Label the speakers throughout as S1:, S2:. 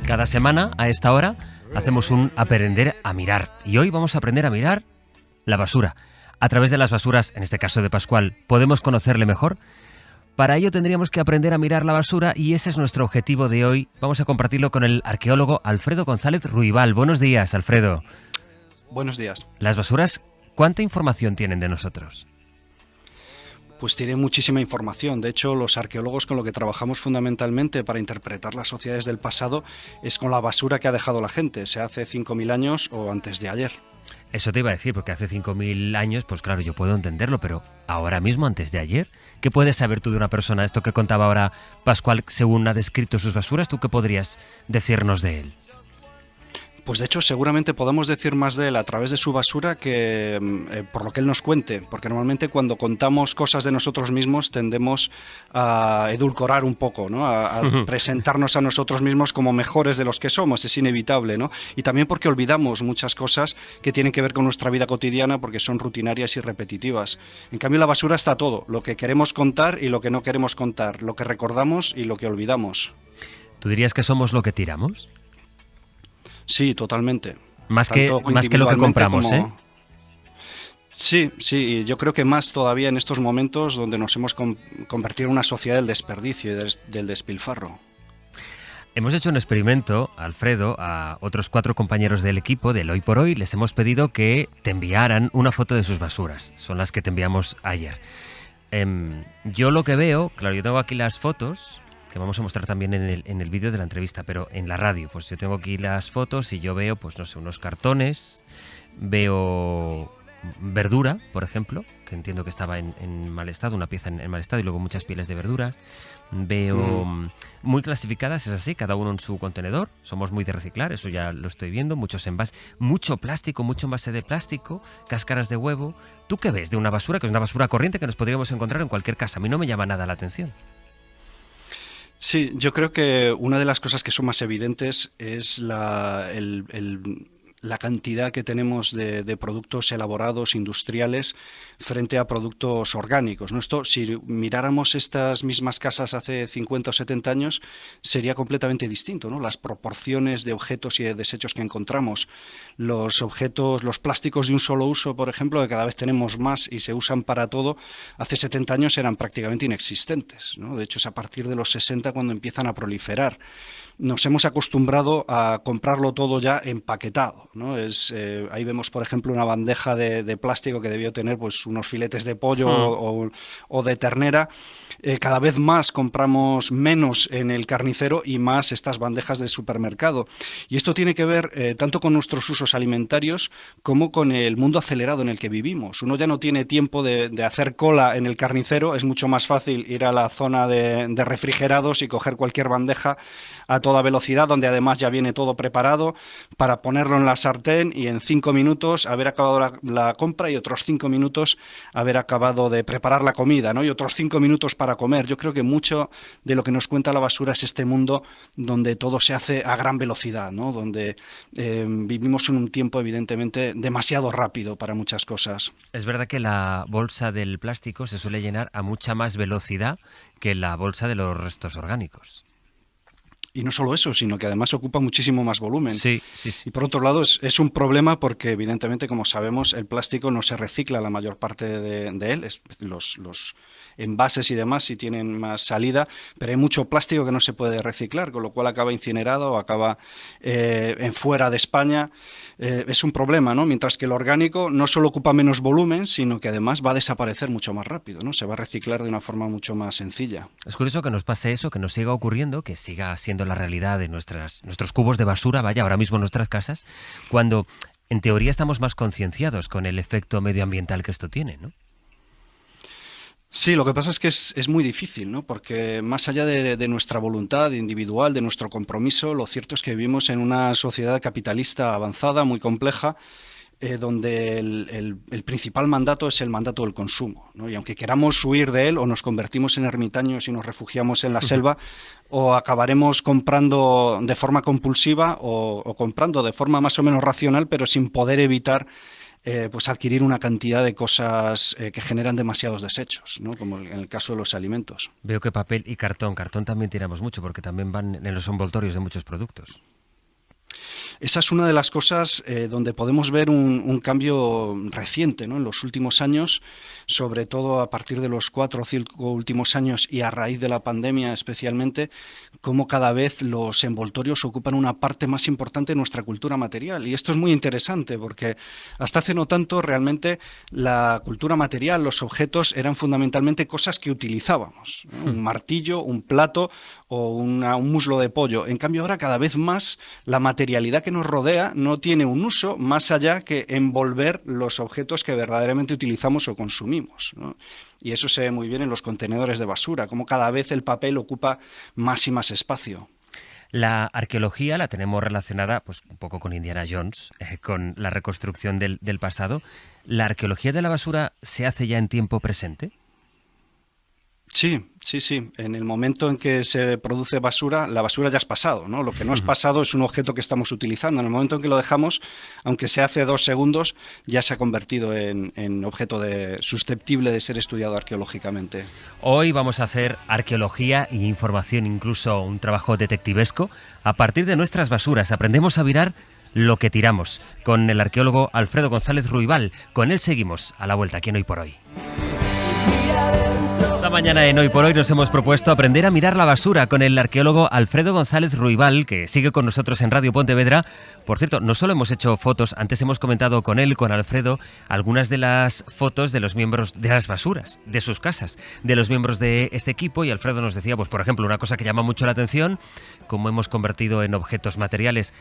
S1: Cada semana, a esta hora, hacemos un aprender a mirar. Y hoy vamos a aprender a mirar la basura. A través de las basuras, en este caso de Pascual, podemos conocerle mejor. Para ello tendríamos que aprender a mirar la basura y ese es nuestro objetivo de hoy. Vamos a compartirlo con el arqueólogo Alfredo González Ruibal. Buenos días, Alfredo.
S2: Buenos días.
S1: Las basuras, ¿cuánta información tienen de nosotros?
S2: Pues tiene muchísima información. De hecho, los arqueólogos con lo que trabajamos fundamentalmente para interpretar las sociedades del pasado es con la basura que ha dejado la gente, sea hace 5.000 años o antes de ayer.
S1: Eso te iba a decir, porque hace 5.000 años, pues claro, yo puedo entenderlo, pero ahora mismo, antes de ayer, ¿qué puedes saber tú de una persona? Esto que contaba ahora Pascual, según ha descrito sus basuras, ¿tú qué podrías decirnos de él?
S2: Pues de hecho seguramente podemos decir más de él a través de su basura que por lo que él nos cuente, porque normalmente cuando contamos cosas de nosotros mismos tendemos a edulcorar un poco, ¿no? a presentarnos a nosotros mismos como mejores de los que somos, es inevitable, ¿no? Y también porque olvidamos muchas cosas que tienen que ver con nuestra vida cotidiana porque son rutinarias y repetitivas. En cambio la basura está todo, lo que queremos contar y lo que no queremos contar, lo que recordamos y lo que olvidamos.
S1: ¿Tú dirías que somos lo que tiramos?
S2: Sí, totalmente.
S1: Más que lo que compramos, como... ¿eh?
S2: Sí, y yo creo que más todavía en estos momentos donde nos hemos convertido en una sociedad del desperdicio y del despilfarro.
S1: Hemos hecho un experimento, Alfredo, a otros 4 compañeros del equipo del Hoy por Hoy. Les hemos pedido que te enviaran una foto de sus basuras. Son las que te enviamos ayer. Yo lo que veo, claro, yo tengo aquí las fotos que vamos a mostrar también en el vídeo de la entrevista, pero en la radio, pues yo tengo aquí las fotos y yo veo, pues no sé, unos cartones, veo verdura, por ejemplo, que entiendo que estaba en mal estado, una pieza en mal estado, y luego muchas pieles de verduras. Veo muy clasificadas, es así, cada uno en su contenedor. Somos muy de reciclar, eso ya lo estoy viendo. Muchos envases, mucho plástico, mucho envase de plástico, cáscaras de huevo. ¿Tú qué ves de una basura, que es una basura corriente que nos podríamos encontrar en cualquier casa? A mí no me llama nada la atención.
S2: Sí, yo creo que una de las cosas que son más evidentes es la cantidad que tenemos de productos elaborados, industriales, frente a productos orgánicos, ¿no? Esto, si miráramos estas mismas casas hace 50 o 70 años, sería completamente distinto, ¿no? Las proporciones de objetos y de desechos que encontramos, los objetos, los plásticos de un solo uso, por ejemplo, que cada vez tenemos más y se usan para todo, hace 70 años eran prácticamente inexistentes, ¿no? De hecho, es a partir de los 60 cuando empiezan a proliferar. Nos hemos acostumbrado a comprarlo todo ya empaquetado, ¿no? Ahí vemos, por ejemplo, una bandeja de plástico que debió tener pues unos filetes de pollo o de ternera. Cada vez más compramos menos en el carnicero y más estas bandejas del supermercado. Y esto tiene que ver tanto con nuestros usos alimentarios como con el mundo acelerado en el que vivimos. Uno ya no tiene tiempo de hacer cola en el carnicero, es mucho más fácil ir a la zona de refrigerados y coger cualquier bandeja a toda velocidad, donde además ya viene todo preparado para ponerlo en la sartén y en 5 minutos haber acabado la compra y otros 5 minutos haber acabado de preparar la comida, ¿no? Y otros 5 minutos para comer. Yo creo que mucho de lo que nos cuenta la basura es este mundo donde todo se hace a gran velocidad, ¿no? Donde vivimos en un tiempo evidentemente demasiado rápido para muchas cosas.
S1: Es verdad que la bolsa del plástico se suele llenar a mucha más velocidad que la bolsa de los restos orgánicos.
S2: Y no solo eso, sino que además ocupa muchísimo más volumen.
S1: Sí.
S2: Y por otro lado es un problema porque evidentemente, como sabemos, el plástico no se recicla la mayor parte de él. Los envases y demás sí tienen más salida, pero hay mucho plástico que no se puede reciclar, con lo cual acaba incinerado o acaba en fuera de España. Es un problema, ¿no? Mientras que el orgánico no solo ocupa menos volumen, sino que además va a desaparecer mucho más rápido, ¿no? Se va a reciclar de una forma mucho más sencilla.
S1: Es curioso que nos pase eso, que nos siga ocurriendo, que siga siendo la realidad de nuestros cubos de basura, vaya, ahora mismo en nuestras casas, cuando en teoría estamos más concienciados con el efecto medioambiental que esto tiene, ¿no?
S2: Sí, lo que pasa es que es muy difícil, ¿no? Porque más allá de nuestra voluntad individual, de nuestro compromiso, lo cierto es que vivimos en una sociedad capitalista avanzada, muy compleja, donde el principal mandato es el mandato del consumo, ¿no? Y aunque queramos huir de él o nos convertimos en ermitaños y nos refugiamos en la selva, o acabaremos comprando de forma compulsiva o comprando de forma más o menos racional, pero sin poder evitar pues adquirir una cantidad de cosas que generan demasiados desechos, ¿no? Como en el caso de los alimentos.
S1: Veo que papel y cartón también tiramos mucho porque también van en los envoltorios de muchos productos.
S2: Esa es una de las cosas donde podemos ver un cambio reciente, ¿no? En los últimos años, sobre todo a partir de los 4 o 5 últimos años y a raíz de la pandemia especialmente, cómo cada vez los envoltorios ocupan una parte más importante de nuestra cultura material. Y esto es muy interesante porque hasta hace no tanto realmente la cultura material, los objetos eran fundamentalmente cosas que utilizábamos, ¿no? Un martillo, un plato o un muslo de pollo. En cambio ahora cada vez más la materialidad que nos rodea no tiene un uso más allá que envolver los objetos que verdaderamente utilizamos o consumimos, ¿no? Y eso se ve muy bien en los contenedores de basura, como cada vez el papel ocupa más y más espacio.
S1: La arqueología la tenemos relacionada pues un poco con Indiana Jones, con la reconstrucción del pasado. ¿La arqueología de la basura se hace ya en tiempo presente?
S2: Sí, sí, sí. En el momento en que se produce basura, la basura ya es pasado, ¿no? Lo que no es pasado es un objeto que estamos utilizando. En el momento en que lo dejamos, aunque se hace 2 segundos, ya se ha convertido en objeto susceptible de ser estudiado arqueológicamente.
S1: Hoy vamos a hacer arqueología e información, incluso un trabajo detectivesco. A partir de nuestras basuras aprendemos a virar lo que tiramos, con el arqueólogo Alfredo González Ruibal. Con él seguimos a la vuelta aquí en Hoy por Hoy. Esta mañana en Hoy por Hoy nos hemos propuesto aprender a mirar la basura con el arqueólogo Alfredo González Ruibal, que sigue con nosotros en Radio Pontevedra. Por cierto, no solo hemos hecho fotos, antes hemos comentado con él, con Alfredo, algunas de las fotos de los miembros de las basuras, de sus casas, de los miembros de este equipo, y Alfredo nos decía, pues por ejemplo, una cosa que llama mucho la atención, cómo hemos convertido en objetos materiales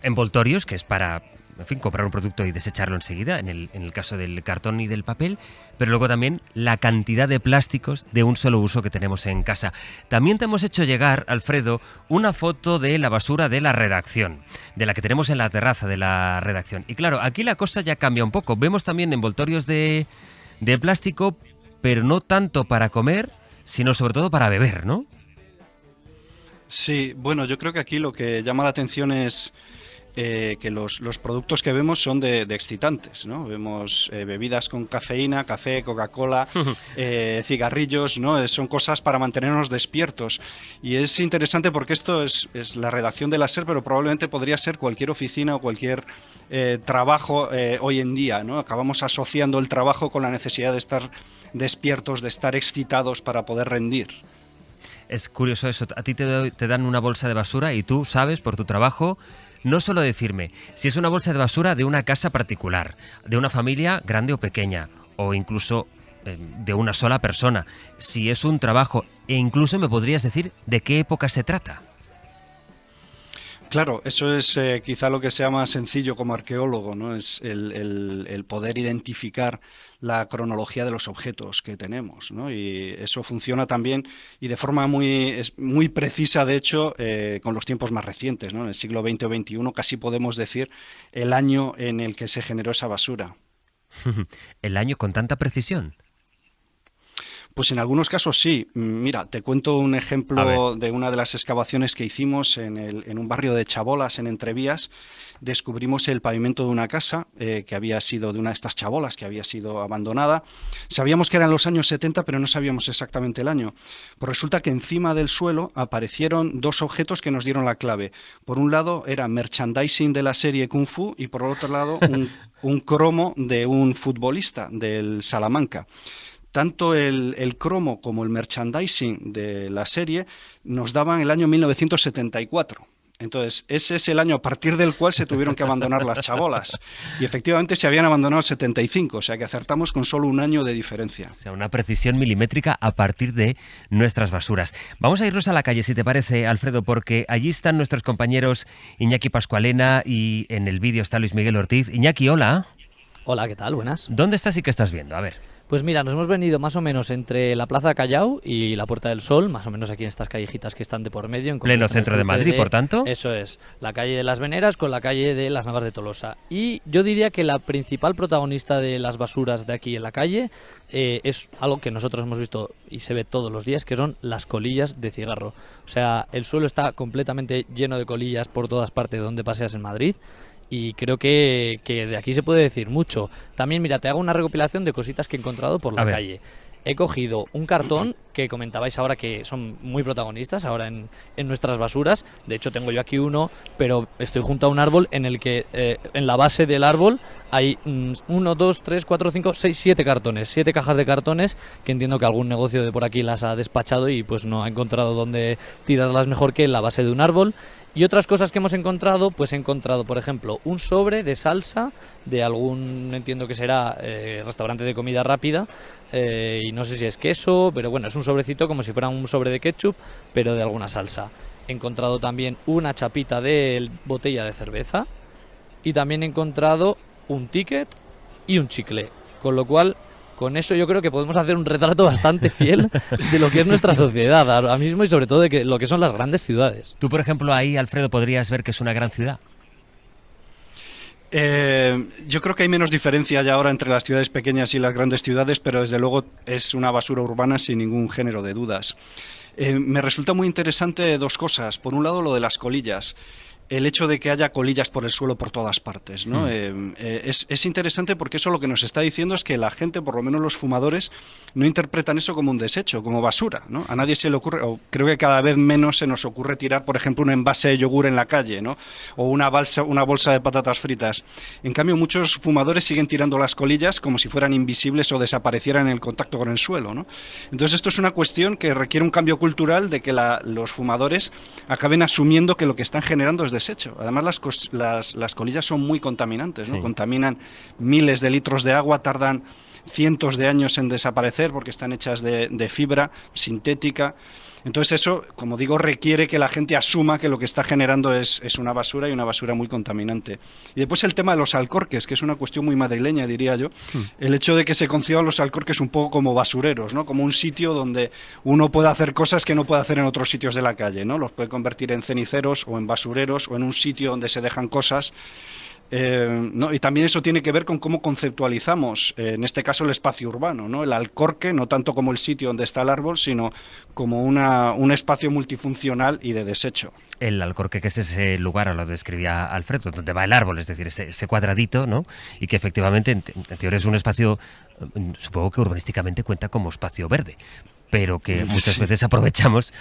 S1: envoltorios, que es para, en fin, comprar un producto y desecharlo enseguida, en el caso del cartón y del papel, pero luego también la cantidad de plásticos de un solo uso que tenemos en casa. También te hemos hecho llegar, Alfredo, una foto de la basura de la redacción, de la que tenemos en la terraza de la redacción. Y claro, aquí la cosa ya cambia un poco. Vemos también envoltorios de plástico, pero no tanto para comer, sino sobre todo para beber, ¿no?
S2: Sí, bueno, yo creo que aquí lo que llama la atención es que los productos que vemos son de excitantes, ¿no? Vemos bebidas con cafeína, café, Coca-Cola, cigarrillos, ¿no? Son cosas para mantenernos despiertos. Y es interesante porque esto es la redacción de la SER, pero probablemente podría ser cualquier oficina o cualquier trabajo hoy en día, ¿no? Acabamos asociando el trabajo con la necesidad de estar despiertos, de estar excitados para poder rendir.
S1: Es curioso eso. A ti te dan una bolsa de basura y tú sabes por tu trabajo no solo decirme si es una bolsa de basura de una casa particular, de una familia grande o pequeña, o incluso de una sola persona, si es un trabajo, e incluso me podrías decir de qué época se trata.
S2: Claro, eso es quizá lo que sea más sencillo como arqueólogo, ¿no? Es el poder identificar la cronología de los objetos que tenemos, ¿no? Y eso funciona también y de forma muy precisa, de hecho, con los tiempos más recientes, ¿no? En el siglo XX o XXI casi podemos decir el año en el que se generó esa basura.
S1: ¿El año con tanta precisión?
S2: Pues en algunos casos sí. Mira, te cuento un ejemplo de una de las excavaciones que hicimos en un barrio de Chabolas, en Entrevías. Descubrimos el pavimento de una casa que había sido de una de estas chabolas, que había sido abandonada. Sabíamos que eran los años 70, pero no sabíamos exactamente el año. Pues resulta que encima del suelo aparecieron 2 objetos que nos dieron la clave. Por un lado era merchandising de la serie Kung Fu y por otro lado un cromo de un futbolista del Salamanca. Tanto el cromo como el merchandising de la serie nos daban el año 1974. Entonces, ese es el año a partir del cual se tuvieron que abandonar las chabolas. Y efectivamente se habían abandonado el 75, o sea que acertamos con solo un año de diferencia.
S1: O sea, una precisión milimétrica a partir de nuestras basuras. Vamos a irnos a la calle, si te parece, Alfredo, porque allí están nuestros compañeros Iñaki Pascualena y en el vídeo está Luis Miguel Ortiz. Iñaki, hola.
S3: Hola, ¿qué tal? Buenas.
S1: ¿Dónde estás y qué estás viendo? A ver.
S3: Pues mira, nos hemos venido más o menos entre la Plaza Callao y la Puerta del Sol, más o menos aquí en estas callejitas que están de por medio. En
S1: pleno centro de Madrid, por tanto.
S3: Eso es, la calle de las Veneras con la calle de las Navas de Tolosa. Y yo diría que la principal protagonista de las basuras de aquí en la calle es algo que nosotros hemos visto y se ve todos los días, que son las colillas de cigarro. O sea, el suelo está completamente lleno de colillas por todas partes donde paseas en Madrid. Y creo que de aquí se puede decir mucho. También, mira, te hago una recopilación de cositas que he encontrado por la calle. he cogido un cartón que comentabais ahora que son muy protagonistas ahora en nuestras basuras. De hecho, tengo yo aquí uno, pero estoy junto a un árbol en el que en la base del árbol hay 1, 2, 3, 4, 5, 6, 7 cartones, 7 cajas de cartones que entiendo que algún negocio de por aquí las ha despachado y pues no ha encontrado dónde tirarlas mejor que en la base de un árbol. Y otras cosas que hemos encontrado, pues he encontrado, por ejemplo, un sobre de salsa de algún, entiendo que será restaurante de comida rápida, y no sé si es queso, pero bueno, es un sobrecito como si fuera un sobre de ketchup, pero de alguna salsa. He encontrado también una chapita de botella de cerveza y también he encontrado un ticket y un chicle, con lo cual con eso yo creo que podemos hacer un retrato bastante fiel de lo que es nuestra sociedad ahora mismo y sobre todo de lo que son las grandes ciudades.
S1: Tú, por ejemplo, ahí, Alfredo, podrías ver que es una gran ciudad.
S2: Yo creo que hay menos diferencia ya ahora entre las ciudades pequeñas y las grandes ciudades, pero desde luego es una basura urbana sin ningún género de dudas. Me resulta muy interesante dos cosas. Por un lado, lo de las colillas. El hecho de que haya colillas por el suelo por todas partes, ¿no? Es interesante porque eso lo que nos está diciendo es que la gente, por lo menos los fumadores, no interpretan eso como un desecho, como basura, ¿no? A nadie se le ocurre, o creo que cada vez menos se nos ocurre tirar, por ejemplo, un envase de yogur en la calle, ¿no? O una bolsa de patatas fritas. En cambio, muchos fumadores siguen tirando las colillas como si fueran invisibles o desaparecieran en el contacto con el suelo, ¿no? Entonces esto es una cuestión que requiere un cambio cultural de que los fumadores acaben asumiendo que lo que están generando es desecho. Además, las colillas son muy contaminantes, ¿no? Sí. Contaminan miles de litros de agua, tardan cientos de años en desaparecer porque están hechas de fibra sintética. Entonces eso, como digo, requiere que la gente asuma que lo que está generando es una basura y una basura muy contaminante. Y después el tema de los alcorques, que es una cuestión muy madrileña, diría yo. El hecho de que se conciban los alcorques un poco como basureros, ¿no? Como un sitio donde uno puede hacer cosas que no puede hacer en otros sitios de la calle, ¿no? Los puede convertir en ceniceros o en basureros o en un sitio donde se dejan cosas. ¿No? Y también eso tiene que ver con cómo conceptualizamos, en este caso, el espacio urbano, ¿no? El alcorque, no tanto como el sitio donde está el árbol, sino como un espacio multifuncional y de desecho.
S1: El alcorque, que es ese lugar, lo describía Alfredo, donde va el árbol, es decir, ese cuadradito, ¿no? Y que efectivamente, en teoría, es un espacio, supongo que urbanísticamente cuenta como espacio verde, pero que muchas veces aprovechamos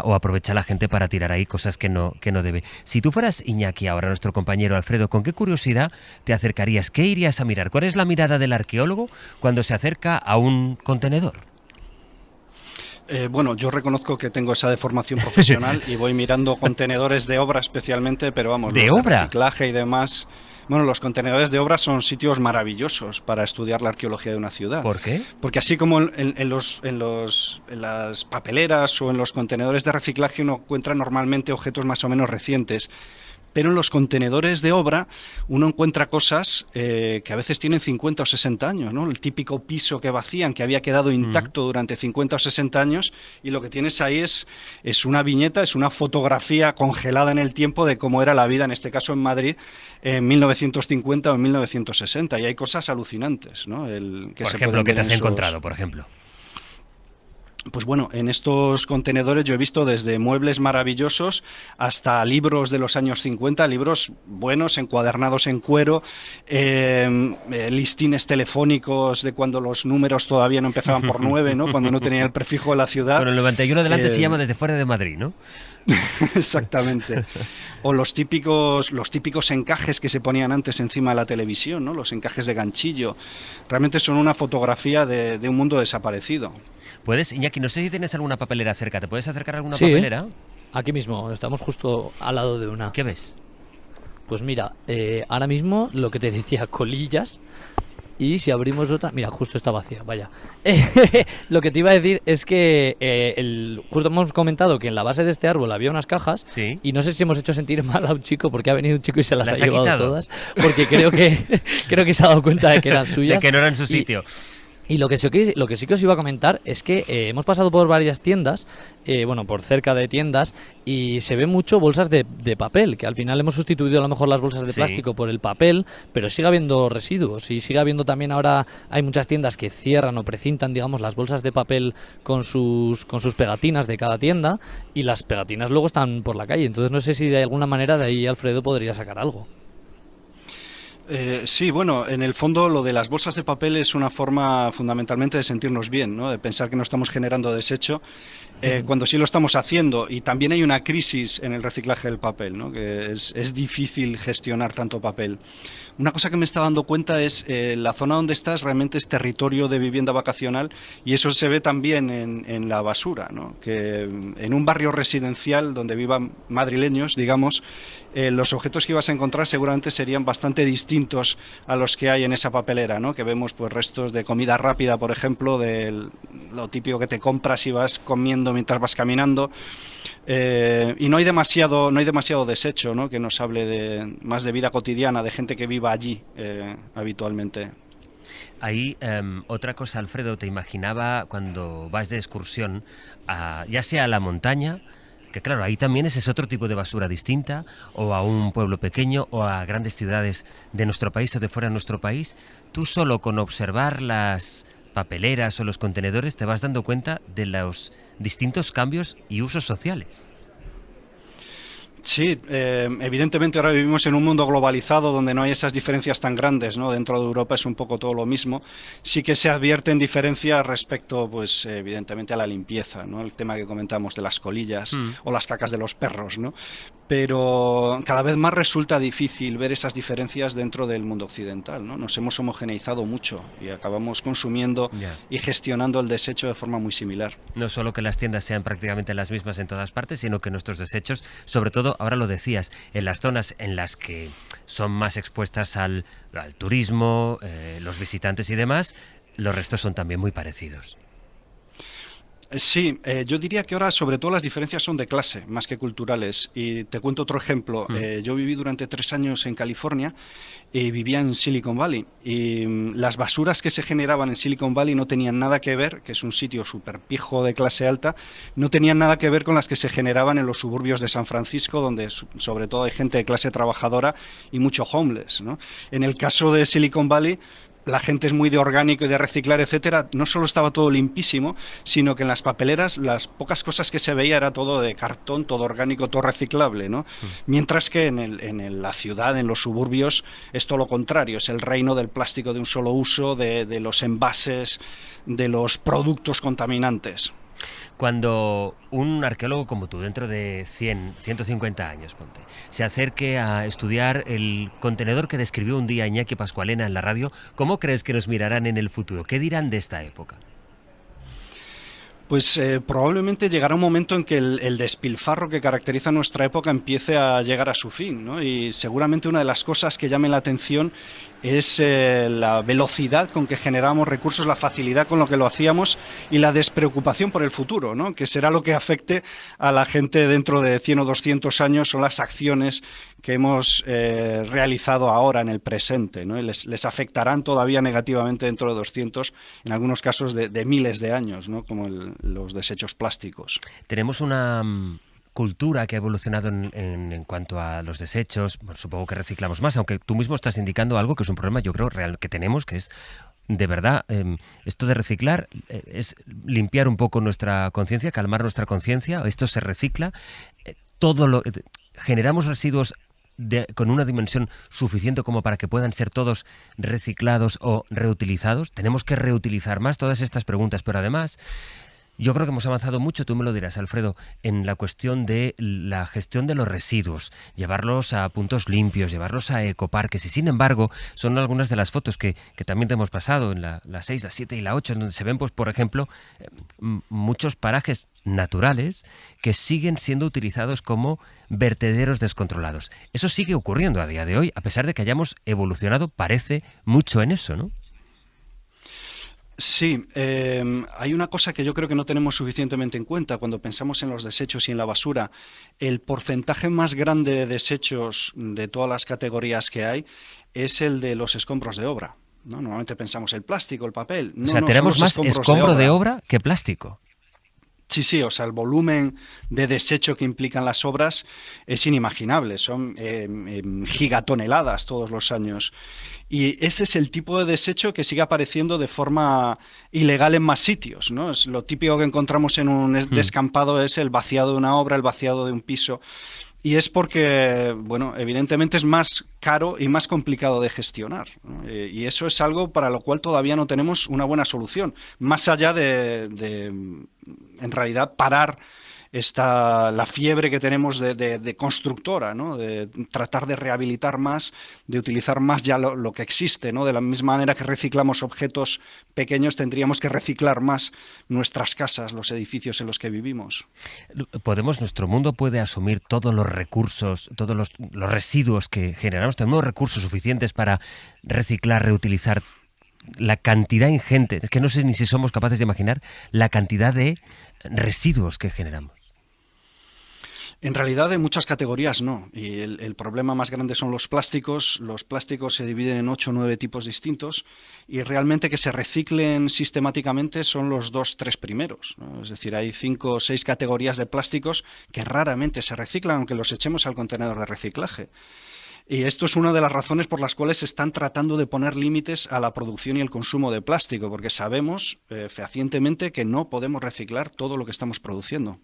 S1: o aprovecha la gente para tirar ahí cosas que no debe. Si tú fueras Iñaki ahora, nuestro compañero Alfredo, ¿con qué curiosidad te acercarías? ¿Qué irías a mirar? ¿Cuál es la mirada del arqueólogo cuando se acerca a un contenedor?
S2: Bueno, yo reconozco que tengo esa deformación profesional y voy mirando contenedores de obra especialmente, pero vamos,
S1: ¿de obra?
S2: Reciclaje y demás. Bueno, los contenedores de obra son sitios maravillosos para estudiar la arqueología de una ciudad.
S1: ¿Por qué?
S2: Porque así como en las papeleras o en los contenedores de reciclaje uno encuentra normalmente objetos más o menos recientes, pero en los contenedores de obra uno encuentra cosas que a veces tienen 50 o 60 años, ¿no? El típico piso que vacían, que había quedado intacto durante 50 o 60 años, y lo que tienes ahí es una viñeta, es una fotografía congelada en el tiempo de cómo era la vida, en este caso en Madrid, en 1950 o en 1960, y hay cosas alucinantes, ¿no?
S1: Por ejemplo, ¿qué te has encontrado, por ejemplo?
S2: Pues bueno, en estos contenedores yo he visto desde muebles maravillosos hasta libros de los años 50, libros buenos, encuadernados en cuero, listines telefónicos de cuando los números todavía no empezaban por 9, ¿no? Cuando no tenía el prefijo de la ciudad.
S1: Con el 91 delante se llama Desde Fuera de Madrid, ¿no?
S2: Exactamente. O los típicos encajes que se ponían antes encima de la televisión, ¿no? Los encajes de ganchillo. Realmente son una fotografía de un mundo desaparecido.
S1: Puedes, Iñaki, no sé si tienes alguna papelera cerca. ¿Te puedes acercar a alguna papelera?
S3: Aquí mismo, estamos justo al lado de una.
S1: ¿Qué ves?
S3: Pues mira, ahora mismo lo que te decía, colillas. Y si abrimos otra... Mira, justo está vacía, vaya. Lo que te iba a decir es que justo hemos comentado que en la base de este árbol había unas cajas.
S1: Sí. Y
S3: no sé si hemos hecho sentir mal a un chico porque ha venido un chico y se las ha llevado quitado todas. Porque creo que se ha dado cuenta de que eran suyas.
S1: De que no eran su sitio.
S3: Y lo que sí que os iba a comentar es que hemos pasado por varias tiendas, por cerca de tiendas, y se ve mucho bolsas de papel, que al final hemos sustituido a lo mejor las bolsas de plástico por el papel, pero sigue habiendo residuos y sigue habiendo también ahora, hay muchas tiendas que cierran o precintan, digamos, las bolsas de papel con sus pegatinas de cada tienda, y las pegatinas luego están por la calle. Entonces no sé si de alguna manera de ahí Alfredo podría sacar algo.
S2: Sí, bueno, en el fondo lo de las bolsas de papel es una forma fundamentalmente de sentirnos bien, ¿no? De pensar que no estamos generando desecho cuando sí lo estamos haciendo. Y también hay una crisis en el reciclaje del papel, ¿no? Que es difícil gestionar tanto papel. Una cosa que me está dando cuenta es la zona donde estás realmente es territorio de vivienda vacacional y eso se ve también en la basura, ¿no? Que en un barrio residencial donde vivan madrileños, digamos, los objetos que ibas a encontrar seguramente serían bastante distintos a los que hay en esa papelera, ¿no? Que vemos pues restos de comida rápida, por ejemplo, de lo típico que te compras y vas comiendo mientras vas caminando. Y no hay demasiado desecho, ¿no? Que nos hable más de vida cotidiana, de gente que viva allí habitualmente.
S1: Ahí, otra cosa, Alfredo, te imaginaba cuando vas de excursión, ya sea a la montaña, que claro, ahí también ese es otro tipo de basura distinta, o a un pueblo pequeño, o a grandes ciudades de nuestro país o de fuera de nuestro país, tú solo con observar las papeleras o los contenedores te vas dando cuenta de los distintos cambios y usos sociales.
S2: Sí, evidentemente ahora vivimos en un mundo globalizado donde no hay esas diferencias tan grandes, ¿no? Dentro de Europa es un poco todo lo mismo. Sí que se advierten diferencias respecto, pues, evidentemente a la limpieza, ¿no? El tema que comentamos de las colillas o las cacas de los perros, ¿no? Pero cada vez más resulta difícil ver esas diferencias dentro del mundo occidental, ¿no? Nos hemos homogeneizado mucho y acabamos consumiendo y gestionando el desecho de forma muy similar.
S1: No solo que las tiendas sean prácticamente las mismas en todas partes, sino que nuestros desechos, sobre todo, ahora lo decías, en las zonas en las que son más expuestas al turismo, los visitantes y demás, los restos son también muy parecidos.
S2: Sí, yo diría que ahora sobre todo las diferencias son de clase, más que culturales. Y te cuento otro ejemplo. Yo viví durante 3 años en California y vivía en Silicon Valley. Y las basuras que se generaban en Silicon Valley no tenían nada que ver, que es un sitio súper pijo de clase alta, no tenían nada que ver con las que se generaban en los suburbios de San Francisco, donde sobre todo hay gente de clase trabajadora y mucho homeless, ¿no? En el caso de Silicon Valley, la gente es muy de orgánico y de reciclar, etcétera. No solo estaba todo limpísimo, sino que en las papeleras las pocas cosas que se veía era todo de cartón, todo orgánico, todo reciclable, ¿no? Mientras que en la ciudad, en los suburbios, es todo lo contrario. Es el reino del plástico de un solo uso, de los envases, de los productos contaminantes.
S1: Cuando un arqueólogo como tú, dentro de 100, 150 años, ponte, se acerque a estudiar el contenedor que describió un día Iñaki Pascualena en la radio, ¿cómo crees que nos mirarán en el futuro? ¿Qué dirán de esta época?
S2: Pues probablemente llegará un momento en que el despilfarro que caracteriza nuestra época empiece a llegar a su fin, ¿no? Y seguramente una de las cosas que llamen la atención es la velocidad con que generamos recursos, la facilidad con lo que lo hacíamos y la despreocupación por el futuro, ¿no? Que será lo que afecte a la gente dentro de 100 o 200 años, son las acciones que hemos realizado ahora en el presente, ¿no? Y les afectarán todavía negativamente dentro de 200, en algunos casos de miles de años, ¿no? Como los desechos plásticos.
S1: Tenemos una cultura que ha evolucionado en cuanto a los desechos. Bueno, supongo que reciclamos más, aunque tú mismo estás indicando algo que es un problema, yo creo, real que tenemos, que es, de verdad, esto de reciclar es limpiar un poco nuestra conciencia, calmar nuestra conciencia. Esto se recicla. Generamos residuos con una dimensión suficiente como para que puedan ser todos reciclados o reutilizados. Tenemos que reutilizar más, todas estas preguntas, pero además yo creo que hemos avanzado mucho, tú me lo dirás, Alfredo, en la cuestión de la gestión de los residuos, llevarlos a puntos limpios, llevarlos a ecoparques, y sin embargo son algunas de las fotos que también te hemos pasado en la 6, la 7 y la 8, en donde se ven, pues por ejemplo, muchos parajes naturales que siguen siendo utilizados como vertederos descontrolados. Eso sigue ocurriendo a día de hoy, a pesar de que hayamos evolucionado, parece, mucho en eso, ¿no?
S2: Sí, hay una cosa que yo creo que no tenemos suficientemente en cuenta cuando pensamos en los desechos y en la basura. El porcentaje más grande de desechos de todas las categorías que hay es el de los escombros de obra, ¿no? Normalmente pensamos el plástico, el papel. No,
S1: o sea, tenemos más escombro de obra que plástico.
S2: Sí, o sea, el volumen de desecho que implican las obras es inimaginable, son gigatoneladas todos los años. Y ese es el tipo de desecho que sigue apareciendo de forma ilegal en más sitios, ¿no? Es lo típico que encontramos en un descampado es el vaciado de una obra, el vaciado de un piso. Y es porque, bueno, evidentemente es más caro y más complicado de gestionar, ¿no? Y eso es algo para lo cual todavía no tenemos una buena solución, más allá de en realidad, parar la fiebre que tenemos de constructora, ¿no? De tratar de rehabilitar más, de utilizar más ya lo que existe, ¿no? De la misma manera que reciclamos objetos pequeños, tendríamos que reciclar más nuestras casas, los edificios en los que vivimos.
S1: Nuestro mundo puede asumir todos los recursos, todos los residuos que generamos. Tenemos recursos suficientes para reciclar, reutilizar la cantidad ingente, es que no sé ni si somos capaces de imaginar la cantidad de residuos que generamos.
S2: En realidad, en muchas categorías no. Y el problema más grande son los plásticos. Los plásticos se dividen en 8 o 9 tipos distintos y realmente que se reciclen sistemáticamente son los 2-3 primeros, ¿no? Es decir, hay 5 o 6 categorías de plásticos que raramente se reciclan, aunque los echemos al contenedor de reciclaje. Y esto es una de las razones por las cuales se están tratando de poner límites a la producción y el consumo de plástico, porque sabemos fehacientemente que no podemos reciclar todo lo que estamos produciendo.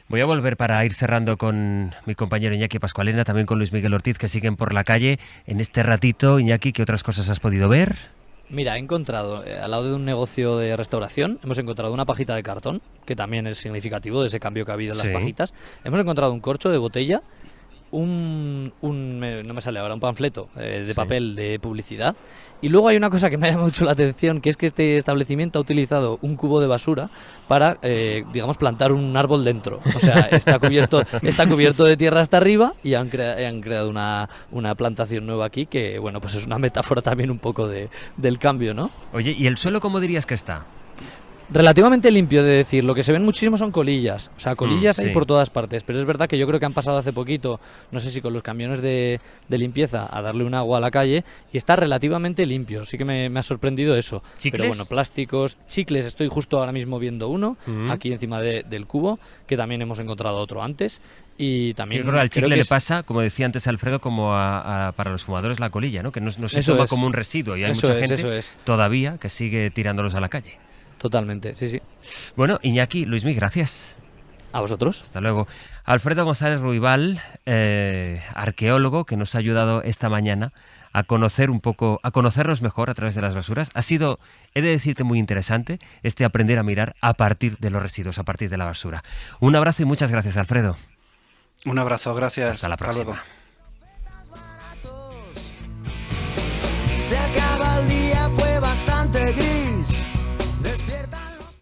S1: Voy a volver para ir cerrando con mi compañero Iñaki Pascualena, también con Luis Miguel Ortiz, que siguen por la calle en este ratito. Iñaki, ¿qué otras cosas has podido ver?
S3: Mira, he encontrado, al lado de un negocio de restauración, hemos encontrado una pajita de cartón, que también es significativo de ese cambio que ha habido en las pajitas. Hemos encontrado un corcho de botella, no me sale ahora, un panfleto de papel de publicidad. Y luego hay una cosa que me ha llamado mucho la atención, que es que este establecimiento ha utilizado un cubo de basura para, digamos, plantar un árbol dentro. O sea, está cubierto de tierra hasta arriba y han creado una plantación nueva aquí que, bueno, pues es una metáfora también un poco del cambio, ¿no?
S1: Oye, ¿y el suelo cómo dirías que está?
S3: Relativamente limpio, de decir. Lo que se ven muchísimo son colillas. O sea, colillas hay por todas partes. Pero es verdad que yo creo que han pasado hace poquito, no sé si con los camiones de limpieza, a darle un agua a la calle y está relativamente limpio. Sí que me ha sorprendido eso.
S1: ¿Chicles?
S3: Pero bueno, plásticos, chicles, estoy justo ahora mismo viendo uno, aquí encima del cubo, que también hemos encontrado otro antes. Y también
S1: yo creo que al chicle le pasa, como decía antes Alfredo, como para los fumadores la colilla, ¿no? Que no se toma como un residuo y hay mucha gente todavía que sigue tirándolos a la calle.
S3: Totalmente, sí.
S1: Bueno, Iñaki, Luismi, gracias.
S3: A vosotros.
S1: Hasta luego. Alfredo González Ruibal, arqueólogo, que nos ha ayudado esta mañana a conocer un poco, a conocernos mejor a través de las basuras. Ha sido, he de decirte, muy interesante aprender a mirar a partir de los residuos, a partir de la basura. Un abrazo y muchas gracias, Alfredo.
S2: Un abrazo, gracias.
S1: Hasta la próxima.
S4: Se acaba el día, fue bastante gris.